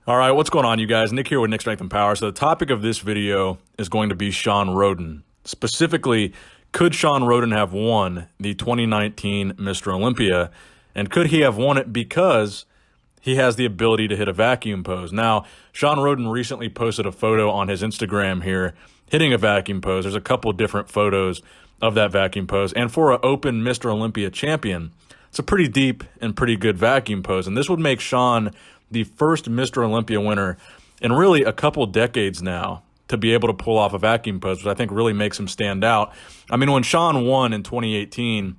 All right, what's going on, you guys? Nick here with Nick Strength and Power. So the topic of this video is going to be Shawn Rhoden. Specifically, could Shawn Rhoden have won the 2019 Mr. Olympia? And could he have won it because he has the ability to hit a vacuum pose? Now, Shawn Rhoden recently posted a photo on his Instagram here hitting a vacuum pose. There's a couple different photos of that vacuum pose. And for an open Mr. Olympia champion, it's a pretty deep and pretty good vacuum pose. And this would make Shawn the first Mr. Olympia winner in really a couple decades now to be able to pull off a vacuum pose, which I think really makes him stand out. I mean, when Shawn won in 2018,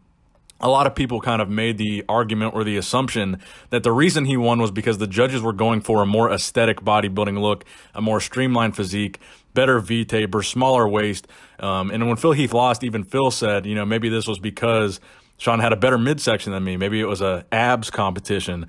a lot of people kind of made the argument or the assumption that the reason he won was because the judges were going for a more aesthetic bodybuilding look, a more streamlined physique, better V-taper, smaller waist. And when Phil Heath lost, even Phil said, you know, maybe this was because Shawn had a better midsection than me. Maybe it was a abs competition.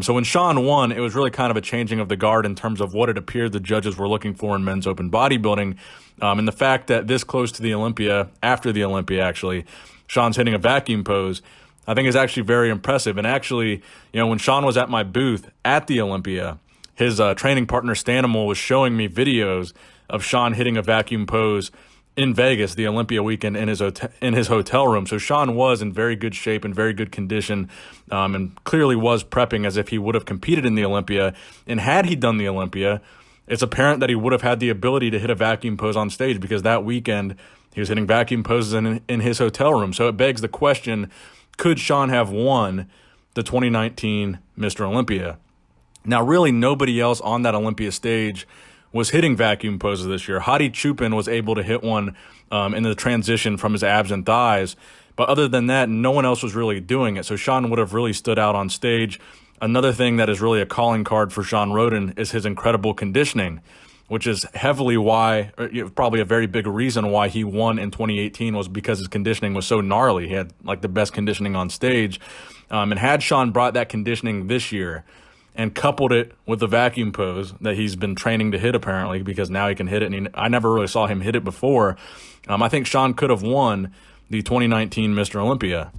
So when Shawn won, it was really kind of a changing of the guard in terms of what it appeared the judges were looking for in men's open bodybuilding. And the fact that this close to the Olympia, after the Olympia actually, Shawn's hitting a vacuum pose, I think is actually very impressive. And actually, you know, when Shawn was at my booth at the Olympia, his training partner Stanimal was showing me videos of Shawn hitting a vacuum pose in Vegas, the Olympia weekend, in his hotel room. So Shawn was in very good shape and very good condition, and clearly was prepping as if he would have competed in the Olympia. And had he done the Olympia, it's apparent that he would have had the ability to hit a vacuum pose on stage, because that weekend he was hitting vacuum poses in his hotel room. So it begs the question, could Shawn have won the 2019 Mr. Olympia? Now, really nobody else on that Olympia stage was hitting vacuum poses this year. Hadi Chupin was able to hit one in the transition from his abs and thighs. But other than that, no one else was really doing it. So Shawn would have really stood out on stage. Another thing that is really a calling card for Shawn Rhoden is his incredible conditioning, which is heavily why, or probably a very big reason why he won in 2018, was because his conditioning was so gnarly. He had like the best conditioning on stage. And had Shawn brought that conditioning this year and coupled it with the vacuum pose that he's been training to hit, apparently, because now he can hit it, and I never really saw him hit it before, I think Shawn could have won the 2019 Mr. Olympia.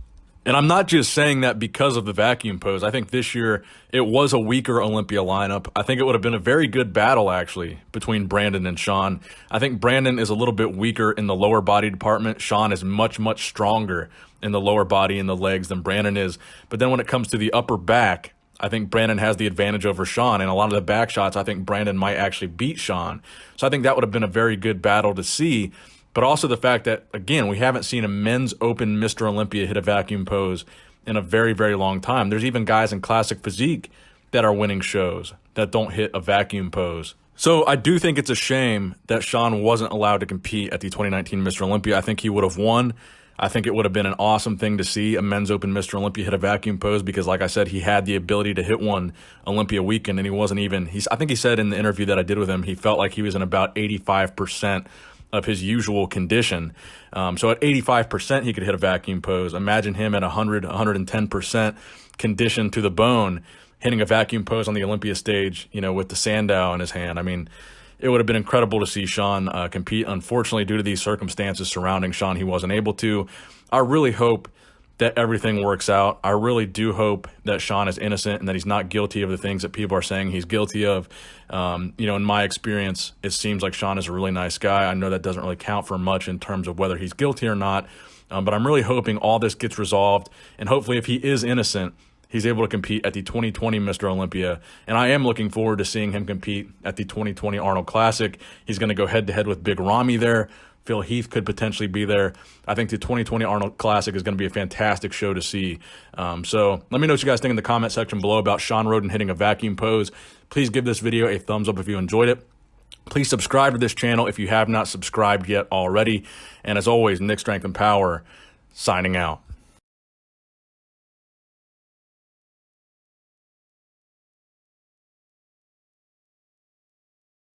And I'm not just saying that because of the vacuum pose. I think this year it was a weaker Olympia lineup. I think it would have been a very good battle, actually, between Brandon and Shawn. I think Brandon is a little bit weaker in the lower body department. Shawn is much, much stronger in the lower body and the legs than Brandon is. But then when it comes to the upper back, I think Brandon has the advantage over Shawn, and a lot of the back shots, I think Brandon might actually beat Shawn. So I think that would have been a very good battle to see. But also the fact that, again, we haven't seen a men's open Mr. Olympia hit a vacuum pose in a very, very long time. There's even guys in classic physique that are winning shows that don't hit a vacuum pose. So I do think it's a shame that Shawn wasn't allowed to compete at the 2019 Mr. Olympia. I think he would have won. I think it would have been an awesome thing to see a men's open Mr. Olympia hit a vacuum pose, because, like I said, he had the ability to hit one Olympia weekend, and he wasn't even, I think he said in the interview that I did with him, he felt like he was in about 85% of his usual condition. So at 85%, he could hit a vacuum pose. Imagine him at 100, 110% condition to the bone, hitting a vacuum pose on the Olympia stage, you know, with the Sandow in his hand. I mean, it would have been incredible to see Shawn compete. Unfortunately, due to these circumstances surrounding Shawn, he wasn't able to. I really hope that everything works out. I really do hope that Shawn is innocent and that he's not guilty of the things that people are saying he's guilty of. You know, in my experience, it seems like Shawn is a really nice guy. I know that doesn't really count for much in terms of whether he's guilty or not. But I'm really hoping all this gets resolved. And hopefully, if he is innocent, he's able to compete at the 2020 Mr. Olympia. And I am looking forward to seeing him compete at the 2020 Arnold Classic. He's going to go head-to-head with Big Ramy there. Phil Heath could potentially be there. I think the 2020 Arnold Classic is going to be a fantastic show to see. So let me know what you guys think in the comment section below about Shawn Rhoden hitting a vacuum pose. Please give this video a thumbs up if you enjoyed it. Please subscribe to this channel if you have not subscribed yet already. And as always, Nick Strength and Power, signing out.